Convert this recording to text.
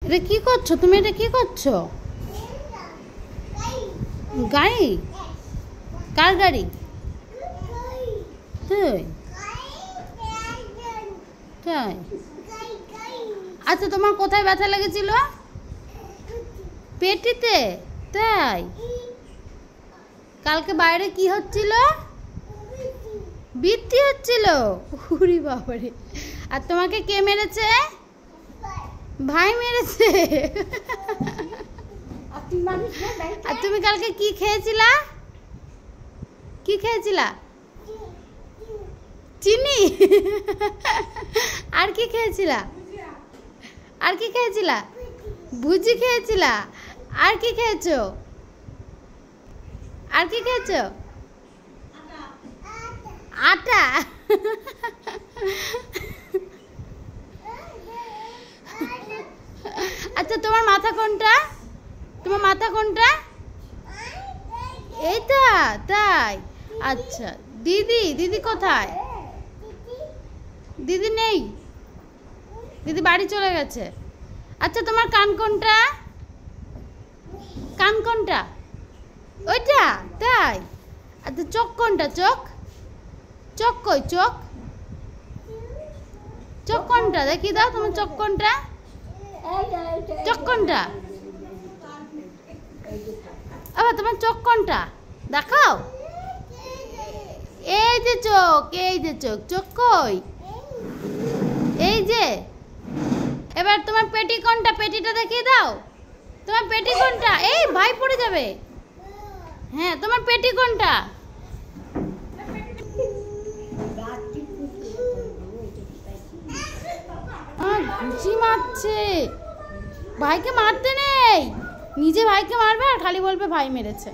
এটা কি করছো তুমি? এটা কি করছো? গাড়ি? কার গাড়ি? তুই? তাই? আচ্ছা, তোমার কোথায় ব্যথা লেগেছিল? পেটিতে? তাই? কালকে বাইরে কি হচ্ছিল? বৃষ্টি হচ্ছিল? উরি বাবারে! আর তোমাকে কে মেরেছে? ভাই মেরেছে। আর তুমি কালকে কি খেয়েছিলা? কি খেয়েছিলা? চিনি? আর কি খেয়েছিলা? আর কি খেয়েছিলা? ভুজি খেয়েছিলা? আর কি খেয়েছো? আর কি খেয়েছো? আটা? আচ্ছা, তোমার মাথা কোনটা? তোমার মাথা কোনটা? এইটা? তাই? আচ্ছা, দিদি? দিদি কোথায়? দিদি নেই? দিদি বাড়ি চলে গেছে। আচ্ছা, তোমার কান কোনটা? কান কোনটা? ওইটা? তাই? আচ্ছা, চোখ কোনটা? চোখ? চোখ কই? চোখ? চোখ কোনটা? দেখি দাও, তোমার চোখ কোনটা? চোখ কোনটা? আবার তোমার চোখ কোনটা? দেখাও। এই যে চোখ, এই যে চোখ। চোখ কই? এই যে। এবার তোমার পেটি কোনটা? পেটিটা দেখিয়ে দাও। তোমার পেটি কোনটা? এই ভাই পড়ে যাবে। হ্যাঁ, তোমার পেটি কোনটা? ঘুষি মারছে। ভাইকে মারতে নেই। নিজে ভাইকে মারবে আর খালি বলবে ভাই মেরেছে।